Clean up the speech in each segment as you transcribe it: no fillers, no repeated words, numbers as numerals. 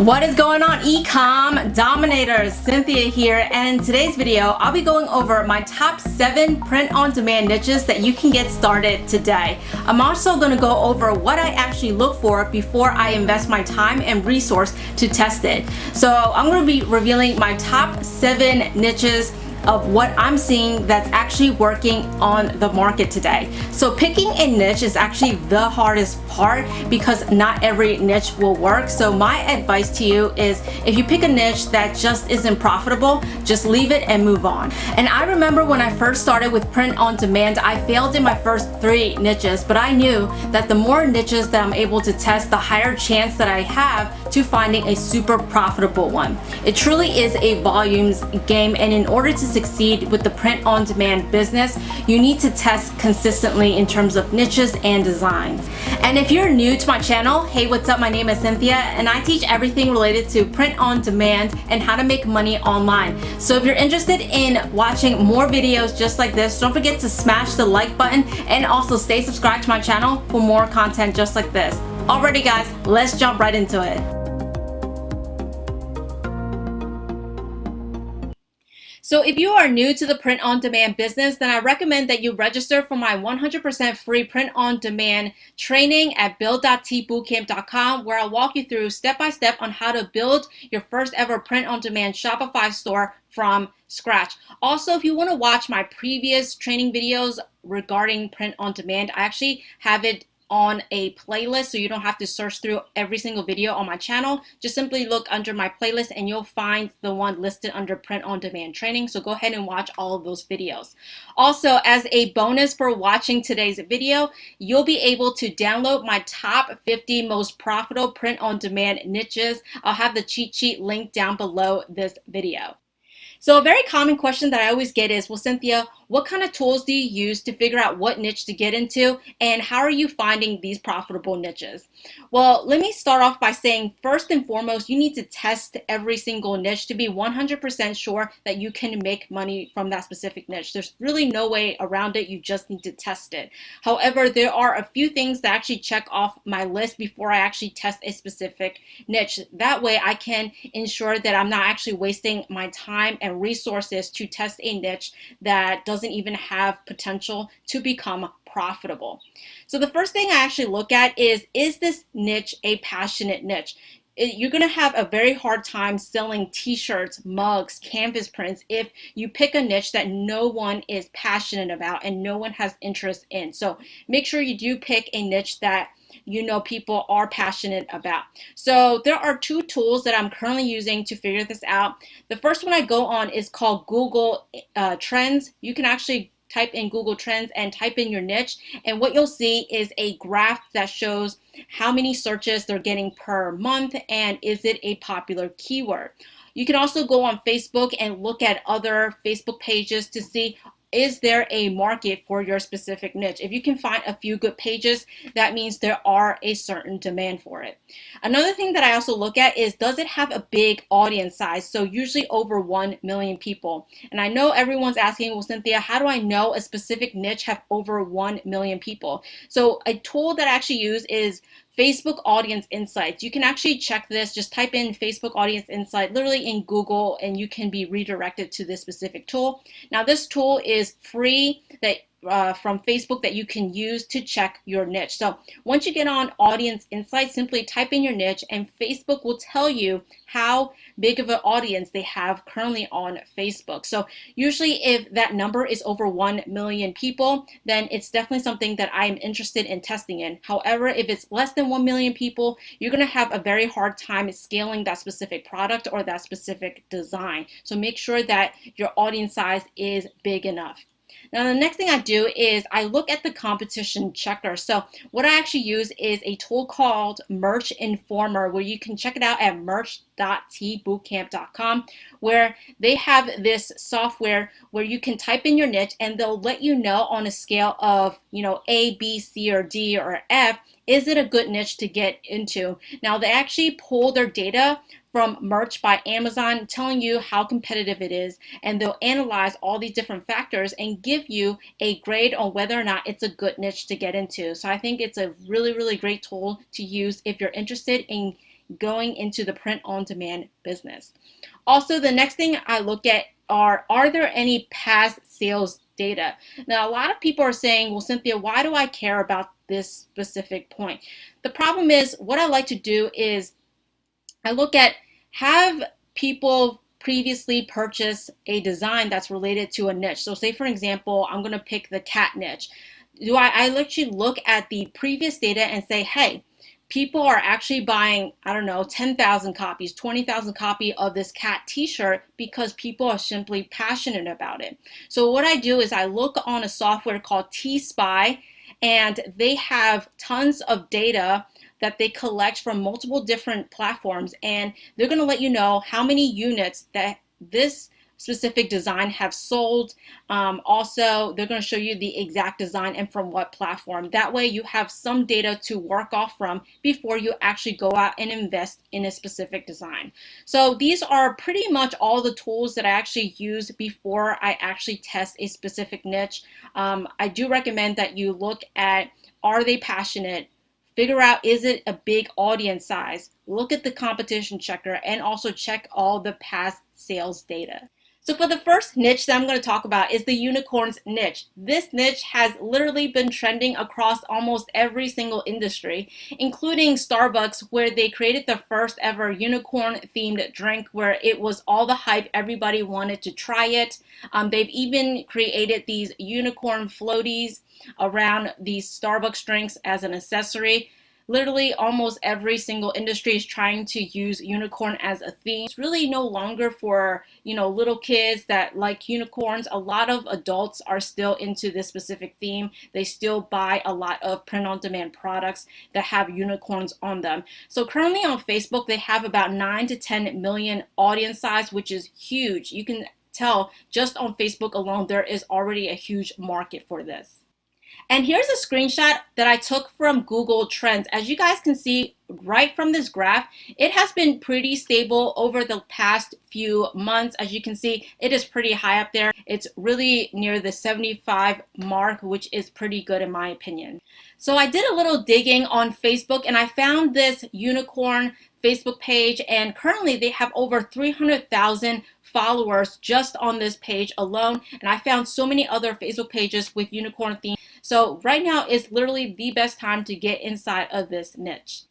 What is going on, Ecom Dominators? Cynthia here, and in today's video, I'll be going over my top 7 print-on-demand niches that you can get started today. I'm also going to go over what I actually look for before I invest my time and resource to test it. So I'm going to be revealing my top 7 niches of what I'm seeing that's actually working on the market today. So picking a niche is actually the hardest part because not every niche will work. So my advice to you is if you pick a niche that just isn't profitable, just leave it and move on. And I remember when I first started with print on demand, I failed in my first 3 niches, but I knew that the more niches that I'm able to test, the higher chance that I have to finding a super profitable one. It truly is a volumes game, and in order to succeed with the print on demand business, you need to test consistently in terms of niches and designs. And if you're new to my channel, hey, what's up? My name is Cynthia, and I teach everything related to print on demand and how to make money online. So if you're interested in watching more videos just like this, don't forget to smash the like button and also stay subscribed to my channel for more content just like this. Alrighty guys, let's jump right into it. So if you are new to the print-on-demand business, then I recommend that you register for my 100% free print-on-demand training at build.teebootcamp.com, where I'll walk you through step-by-step on how to build your first ever print-on-demand Shopify store from scratch. Also, if you want to watch my previous training videos regarding print-on-demand, I actually have it on a playlist, so you don't have to search through every single video on my channel. Just simply look under my playlist and you'll find the one listed under print on demand training. So go ahead and watch all of those videos. Also, as a bonus for watching today's video, you'll be able to download my top 50 most profitable print on demand niches. I'll have the cheat sheet linked down below this video. So a very common question that I always get is, well, Cynthia, what kind of tools do you use to figure out what niche to get into, and how are you finding these profitable niches? Well, let me start off by saying, first and foremost, you need to test every single niche to be 100% sure that you can make money from that specific niche. There's really no way around it. You just need to test it. However, there are a few things that actually check off my list before I actually test a specific niche. That way I can ensure that I'm not actually wasting my time and resources to test a niche that doesn't even have potential to become profitable. So the first thing I actually look at is this niche a passionate niche? You're going to have a very hard time selling t-shirts, mugs, canvas prints if you pick a niche that no one is passionate about and no one has interest in. So make sure you do pick a niche that you know people are passionate about. So there are 2 tools that I'm currently using to figure this out. The first one I go on is called Google Trends. You can actually type in Google Trends and type in your niche, and what you'll see is a graph that shows how many searches they're getting per month and is it a popular keyword. You can also go on Facebook and look at other Facebook pages to see, is there a market for your specific niche? If you can find a few good pages, that means there are a certain demand for it. Another thing that I also look at is, does it have a big audience size? So usually over 1 million people. And I know everyone's asking, well, Cynthia, how do I know a specific niche have over 1 million people? So a tool that I actually use is Facebook Audience Insights. You can actually check this. Just type in Facebook Audience Insight literally in Google and you can be redirected to this specific tool. Now this tool is free from Facebook that you can use to check your niche. So once you get on Audience Insights, simply type in your niche and Facebook will tell you how big of an audience they have currently on Facebook. So usually if that number is over 1 million people, then it's definitely something that I am interested in testing in. However, if it's less than 1 million people, you're going to have a very hard time scaling that specific product or that specific design. So make sure that your audience size is big enough. Now, the next thing I do is I look at the competition checker. So what I actually use is a tool called Merch Informer, where you can check it out at merch.teebootcamp.com, where they have this software where you can type in your niche and they'll let you know on a scale of, A, B, C, or D, or F, is it a good niche to get into? Now, they actually pull their data from Merch by Amazon, telling you how competitive it is, and they'll analyze all these different factors and give you a grade on whether or not it's a good niche to get into. So I think it's a really, really great tool to use if you're interested in going into the print-on-demand business. Also, the next thing I look at are there any past sales data? Now, a lot of people are saying, well, Cynthia, why do I care about this specific point? The problem is, what I like to do is I look at, have people previously purchased a design that's related to a niche? So say, for example, I'm going to pick the cat niche. I literally look at the previous data and say, hey, people are actually buying, I don't know, 10,000 copies, 20,000 copies of this cat t-shirt because people are simply passionate about it. So what I do is I look on a software called T-Spy, and they have tons of data that they collect from multiple different platforms, and they're going to let you know how many units that this specific design have sold. Also, they're going to show you the exact design and from what platform. That way you have some data to work off from before you actually go out and invest in a specific design. So these are pretty much all the tools that I actually use before I actually test a specific niche. I do recommend that you look at, are they passionate? Figure out, is it a big audience size? Look at the competition checker and also check all the past sales data. So for the first niche that I'm going to talk about is the unicorns niche. This niche has literally been trending across almost every single industry, including Starbucks, where they created the first ever unicorn themed drink where it was all the hype. Everybody wanted to try it. They've even created these unicorn floaties around these Starbucks drinks as an accessory. Literally almost every single industry is trying to use unicorn as a theme. It's really no longer for, little kids that like unicorns. A lot of adults are still into this specific theme. They still buy a lot of print-on-demand products that have unicorns on them. So currently on Facebook, they have about 9 to 10 million audience size, which is huge. You can tell just on Facebook alone, there is already a huge market for this. And here's a screenshot that I took from Google Trends. As you guys can see right from this graph, it has been pretty stable over the past few months. As you can see, it is pretty high up there. It's really near the 75 mark, which is pretty good in my opinion. So I did a little digging on Facebook and I found this unicorn Facebook page, and currently they have over 300,000 followers just on this page alone. And I found so many other Facebook pages with unicorn themes. So right now is literally the best time to get inside of this niche.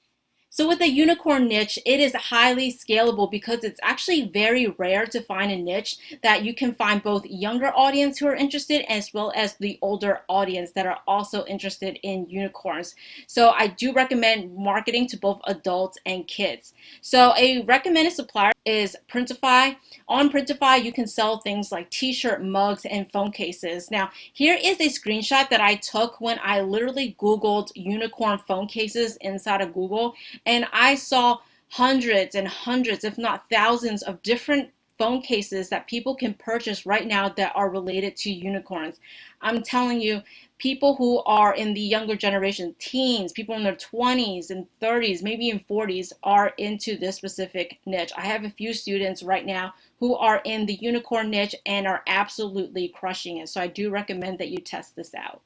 So with the unicorn niche, it is highly scalable because it's actually very rare to find a niche that you can find both younger audience who are interested as well as the older audience that are also interested in unicorns. So I do recommend marketing to both adults and kids. So a recommended supplier is Printify. On Printify, you can sell things like t-shirt, mugs, and phone cases. Now, here is a screenshot that I took when I literally Googled unicorn phone cases inside of Google. And I saw hundreds and hundreds, if not thousands, of different phone cases that people can purchase right now that are related to unicorns. I'm telling you, people who are in the younger generation, teens, people in their 20s and 30s, maybe even 40s, are into this specific niche. I have a few students right now who are in the unicorn niche and are absolutely crushing it. So I do recommend that you test this out.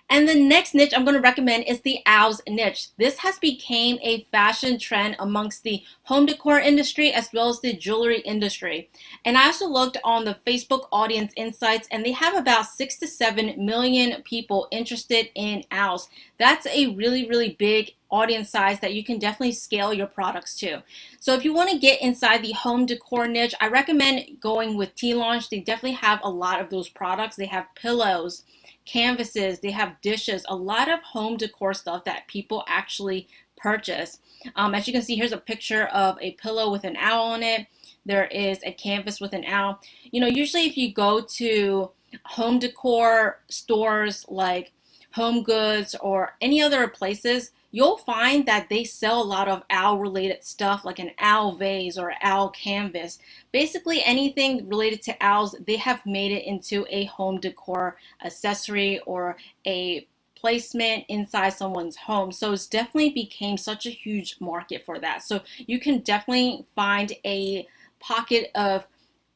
And the next niche I'm going to recommend is the owls niche. This has become a fashion trend amongst the home decor industry as well as the jewelry industry. And I also looked on the Facebook audience insights, and they have about 6 to 7 million people interested in owls. That's a really, really big audience size that you can definitely scale your products to. So if you want to get inside the home decor niche, I recommend going with Tea Launch. They definitely have a lot of those products. They have pillows, canvases, they have dishes, a lot of home decor stuff that people actually purchase. As you can see, here's a picture of a pillow with an owl on it. There is a canvas with an owl. Usually if you go to home decor stores like Home Goods or any other places, you'll find that they sell a lot of owl related stuff like an owl vase or owl canvas. Basically anything related to owls, they have made it into a home decor accessory or a placement inside someone's home. So it's definitely became such a huge market for that. So you can definitely find a pocket of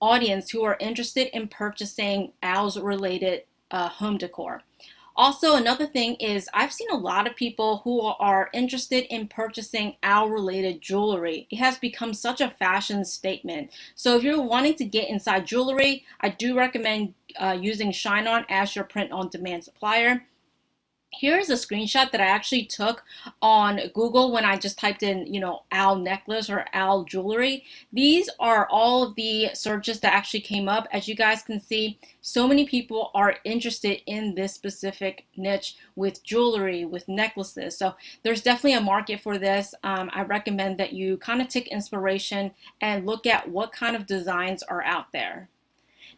audience who are interested in purchasing owls related home decor. Also, another thing is I've seen a lot of people who are interested in purchasing owl-related jewelry. It has become such a fashion statement. So if you're wanting to get inside jewelry, I do recommend using Shine On as your print-on-demand supplier. Here's a screenshot that I actually took on Google when I just typed in, owl necklace or owl jewelry. These are all of the searches that actually came up. As you guys can see, so many people are interested in this specific niche with jewelry, with necklaces. So there's definitely a market for this. I recommend that you kind of take inspiration and look at what kind of designs are out there.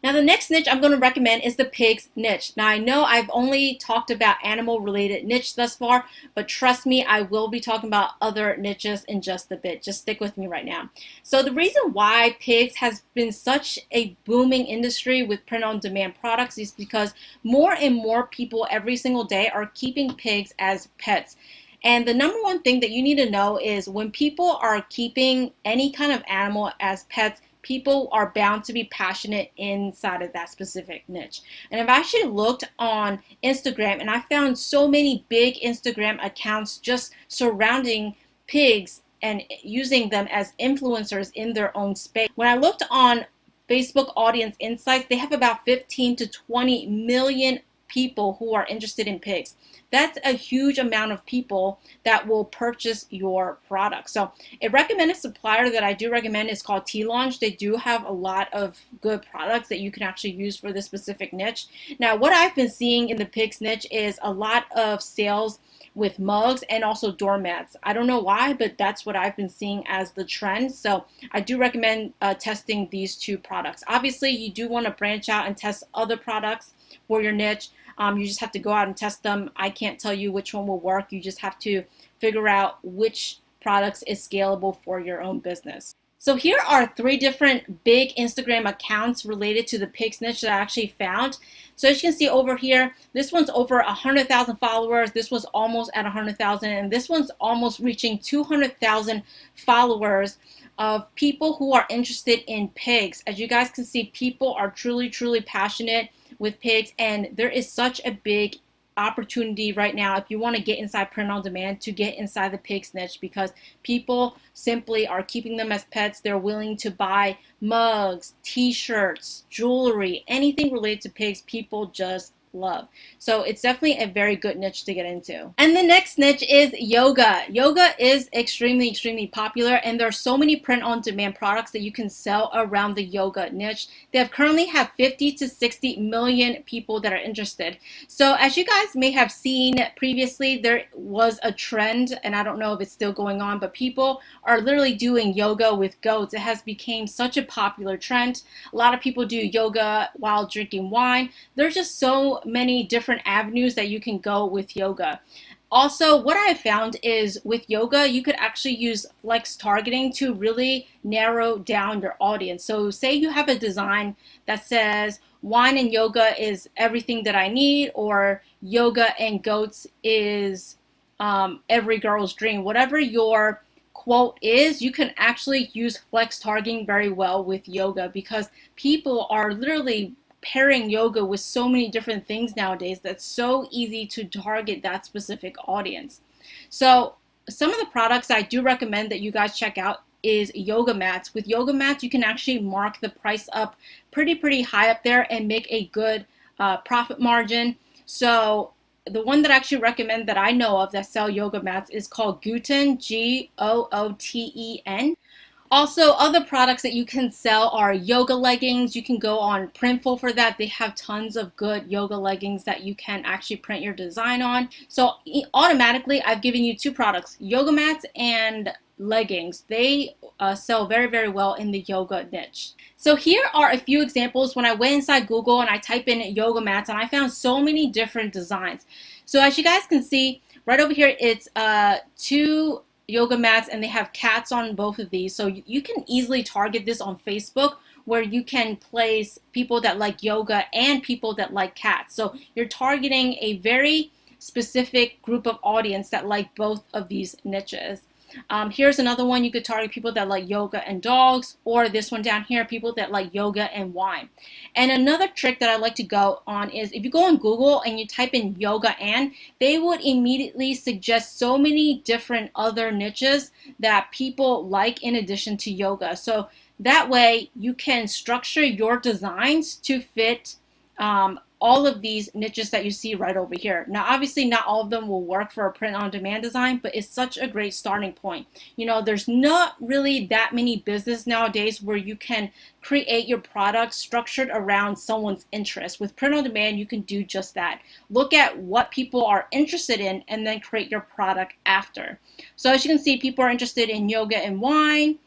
Now, the next niche I'm going to recommend is the pigs niche. Now, I know I've only talked about animal-related niche thus far, but trust me, I will be talking about other niches in just a bit. Just stick with me right now. So the reason why pigs has been such a booming industry with print-on-demand products is because more and more people every single day are keeping pigs as pets. And the number one thing that you need to know is when people are keeping any kind of animal as pets, people are bound to be passionate inside of that specific niche. And I've actually looked on Instagram and I found so many big Instagram accounts just surrounding pigs and using them as influencers in their own space. When I looked on Facebook Audience Insights, they have about 15 to 20 million people who are interested in pigs. That's a huge amount of people that will purchase your product. So a recommended supplier that I do recommend is called Tee Launch. They do have a lot of good products that you can actually use for this specific niche. Now, what I've been seeing in the pigs niche is a lot of sales with mugs and also doormats. I don't know why, but that's what I've been seeing as the trend. So I do recommend testing these two products. Obviously, you do want to branch out and test other products for your niche. You just have to go out and test them. I can't tell you which one will work. You just have to figure out which products is scalable for your own business. So here are 3 different big Instagram accounts related to the pigs niche that I actually found. So as you can see over here, this one's over 100,000 followers. This was almost at 100,000, and this one's almost reaching 200,000 followers of people who are interested in pigs. As you guys can see, people are truly, truly passionate with pigs, and there is such a big opportunity right now if you want to get inside print on demand to get inside the pigs niche, because people simply are keeping them as pets. They're willing to buy mugs, t-shirts, jewelry, anything related to pigs. People just love. So it's definitely a very good niche to get into. And the next niche is yoga. Yoga is extremely, extremely popular, and there are so many print-on-demand products that you can sell around the yoga niche. They currently have 50 to 60 million people that are interested. So as you guys may have seen previously, there was a trend, and I don't know if it's still going on, but people are literally doing yoga with goats. It has become such a popular trend. A lot of people do yoga while drinking wine. There's just so many different avenues that you can go with yoga. Also, what I found is with yoga, you could actually use flex targeting to really narrow down your audience. So say you have a design that says wine and yoga is everything that I need, or yoga and goats is every girl's dream. Whatever your quote is, you can actually use flex targeting very well with yoga, because people are literally pairing yoga with so many different things nowadays that's so easy to target that specific audience. So some of the products I do recommend that you guys check out is yoga mats. With yoga mats, you can actually mark the price up pretty high up there and make a good profit margin. So the one that I actually recommend that I know of that sell yoga mats is called Gooten, Gooten. Also, other products that you can sell are yoga leggings. You can go on Printful for that. They have tons of good yoga leggings that you can actually print your design on. So automatically, I've given you 2 products, yoga mats and leggings. They sell very well in the yoga niche. So here are a few examples when I went inside Google and I type in yoga mats, and I found so many different designs. So as you guys can see, right over here, it's 2 yoga mats, and they have cats on both of these. So you can easily target this on Facebook, where you can place people that like yoga and people that like cats. So you're targeting a very specific group of audience that like both of these niches. Here's another one. You could target people that like yoga and dogs, or this one down here, people that like yoga and wine. And another trick that I like to go on is if you go on Google and you type in yoga and, they would immediately suggest so many different other niches that people like in addition to yoga. So that way you can structure your designs to fit all of these niches that you see right over here. Now, obviously not all of them will work for a print on demand design, but it's such a great starting point. You know, there's not really that many business nowadays where you can create your product structured around someone's interest. With print on demand, you can do just that. Look at what people are interested in and then create your product after. So as you can see, people are interested in yoga and wine,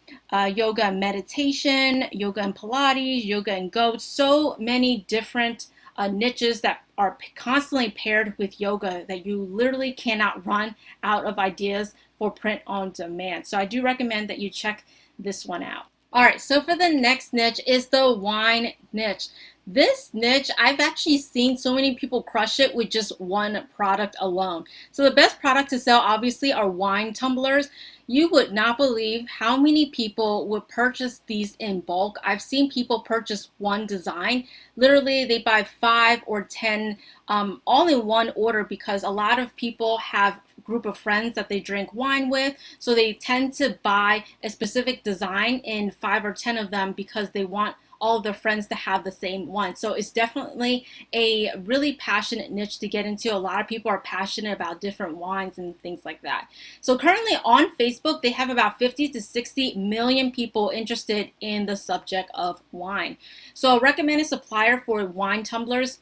yoga and meditation, yoga and Pilates, yoga and goats, so many different niches that are constantly paired with yoga that you literally cannot run out of ideas for print on demand. So I do recommend that you check this one out. All right, so for the next niche is the wine niche. This niche, I've actually seen so many people crush it with just one product alone. So the best product to sell obviously are wine tumblers. You would not believe how many people would purchase these in bulk. I've seen people purchase one design. Literally, they buy 5 or 10 all in one order because a lot of people have a group of friends that they drink wine with. So they tend to buy a specific design in 5 or 10 of them because they want all of their friends to have the same one. So it's definitely a really passionate niche to get into. A lot of people are passionate about different wines and things like that. So currently on Facebook, they have about 50 to 60 million people interested in the subject of wine. So a recommended supplier for wine tumblers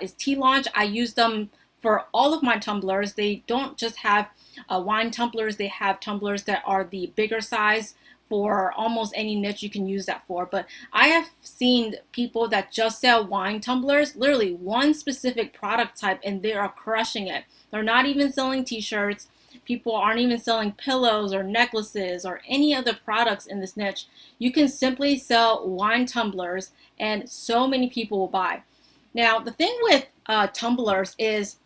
is Tea Launch. I use them for all of my tumblers. They don't just have wine tumblers, they have tumblers that are the bigger size for almost any niche you can use that for. But I have seen people that just sell wine tumblers, literally one specific product type, and they are crushing it. They're not even selling t-shirts. People aren't even selling pillows or necklaces or any other products in this niche. You can simply sell wine tumblers and so many people will buy. Now, the thing with tumblers is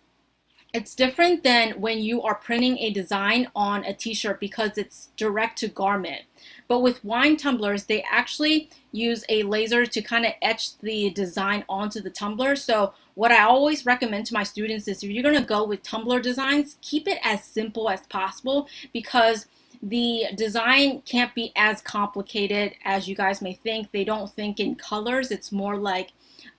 it's different than when you are printing a design on a t-shirt because it's direct to garment. But with wine tumblers, they actually use a laser to kind of etch the design onto the tumbler. So what I always recommend to my students is if you're going to go with tumbler designs, keep it as simple as possible because the design can't be as complicated as you guys may think. They don't think in colors. It's more like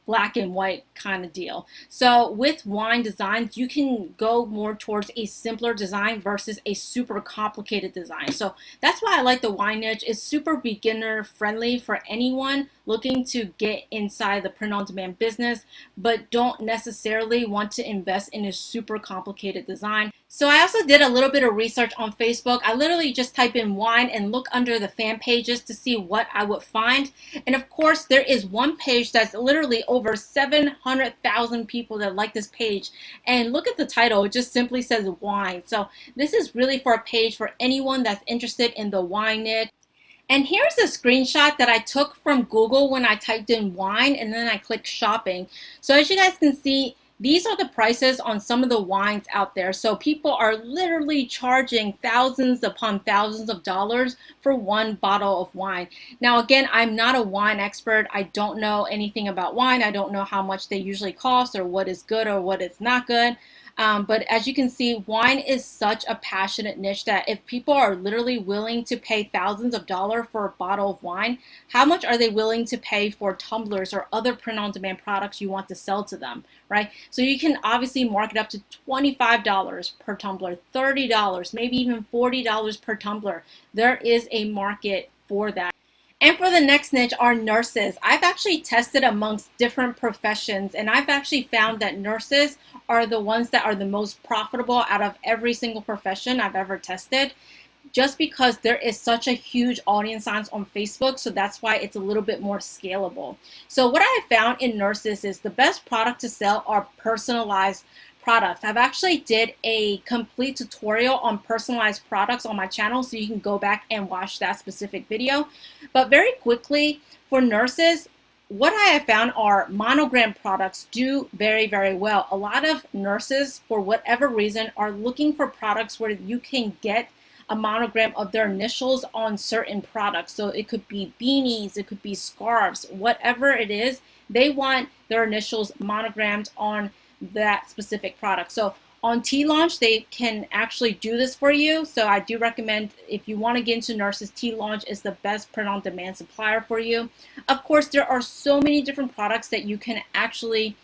black and white kind of deal. So with wine designs, you can go more towards a simpler design versus a super complicated design. So that's why I like the wine niche. It's super beginner friendly for anyone looking to get inside the print on demand business, but don't necessarily want to invest in a super complicated design. So I also did a little bit of research on Facebook. I literally just type in wine and look under the fan pages to see what I would find. And of course, there is one page that's literally over 700,000 people that like this page. And look at the title, it just simply says wine. So this is really for a page for anyone that's interested in the wine niche. And here's a screenshot that I took from Google when I typed in wine and then I clicked shopping. So as you guys can see, these are the prices on some of the wines out there. So people are literally charging thousands upon thousands of dollars for one bottle of wine. Now, again, I'm not a wine expert. I don't know anything about wine. I don't know how much they usually cost or what is good or what is not good. But as you can see, wine is such a passionate niche that if people are literally willing to pay thousands of dollars for a bottle of wine, how much are they willing to pay for tumblers or other print-on-demand products you want to sell to them, right? So you can obviously mark it up to $25 per tumbler, $30, maybe even $40 per tumbler. There is a market for that. And for the next niche are nurses. I've actually tested amongst different professions, and I've actually found that nurses are the ones that are the most profitable out of every single profession I've ever tested, just because there is such a huge audience size on Facebook. So that's why it's a little bit more scalable. So what I found in nurses is the best product to sell are personalized products. I've actually did a complete tutorial on personalized products on my channel, so you can go back and watch that specific video. But very quickly, for nurses, what I have found are monogram products do very, very well. A lot of nurses, for whatever reason, are looking for products where you can get a monogram of their initials on certain products. So it could be beanies, it could be scarves, whatever it is, they want their initials monogrammed on that specific product. So on Tee Launch, they can actually do this for you. So I do recommend, if you want to get into nurses, Tee Launch is the best print-on-demand supplier for you. Of course, there are so many different products that you can actually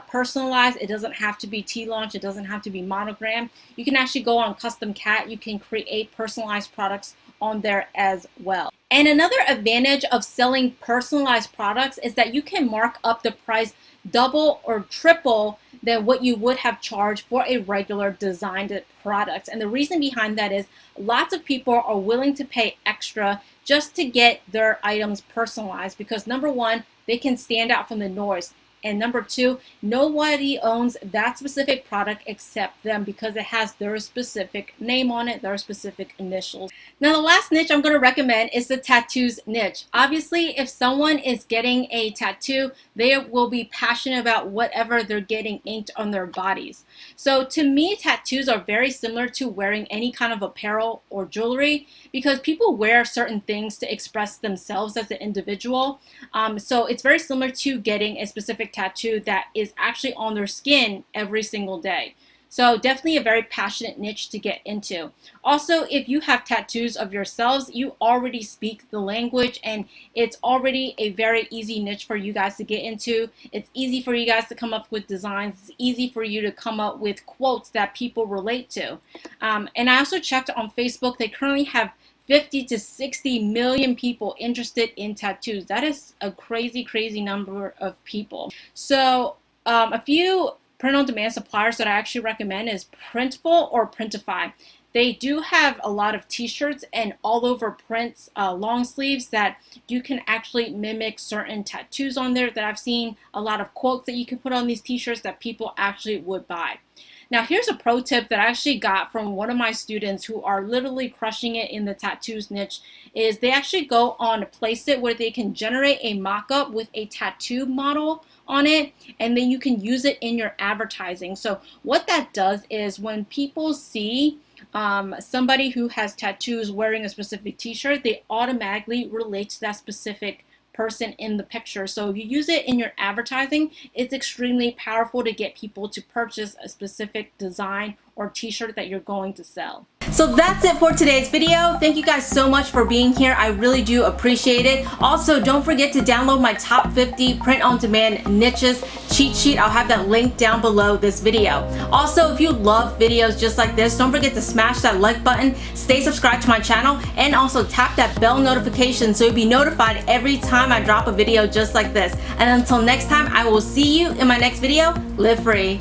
personalize. It doesn't have to be Tee Launch. It doesn't have to be monogram. You can actually go on Custom Cat. You can create personalized products on there as well. And another advantage of selling personalized products is that you can mark up the price double or triple than what you would have charged for a regular designed product. And the reason behind that is lots of people are willing to pay extra just to get their items personalized because number one, they can stand out from the noise. And number two, nobody owns that specific product except them because it has their specific name on it, their specific initials. Now, the last niche I'm going to recommend is the tattoos niche. Obviously, if someone is getting a tattoo, they will be passionate about whatever they're getting inked on their bodies. So to me, tattoos are very similar to wearing any kind of apparel or jewelry because people wear certain things to express themselves as an individual. So it's very similar to getting a specific tattoo that is actually on their skin every single day. So definitely a very passionate niche to get into. Also, if you have tattoos of yourselves, you already speak the language and it's already a very easy niche for you guys to get into. It's easy for you guys to come up with designs. It's easy for you to come up with quotes that people relate to. And I also checked on Facebook. They currently have 50 to 60 million people interested in tattoos. That is a crazy, crazy number of people. So a few print-on-demand suppliers that I actually recommend is Printful or Printify. They do have a lot of t-shirts and all over prints, long sleeves that you can actually mimic certain tattoos on there that I've seen a lot of quotes that you can put on these t-shirts that people actually would buy. Now, here's a pro tip that I actually got from one of my students who are literally crushing it in the tattoos niche is they actually go on Placeit where they can generate a mock-up with a tattoo model on it, and then you can use it in your advertising. So what that does is when people see somebody who has tattoos wearing a specific t-shirt, they automatically relate to that specific person in the picture. So if you use it in your advertising, it's extremely powerful to get people to purchase a specific design or t-shirt that you're going to sell. So that's it for today's video. Thank you guys so much for being here. I really do appreciate it. Also, don't forget to download my top 50 print-on-demand niches cheat sheet. I'll have that link down below this video. Also, if you love videos just like this, don't forget to smash that like button, stay subscribed to my channel, and also tap that bell notification so you'll be notified every time I drop a video just like this. And until next time, I will see you in my next video. Live free.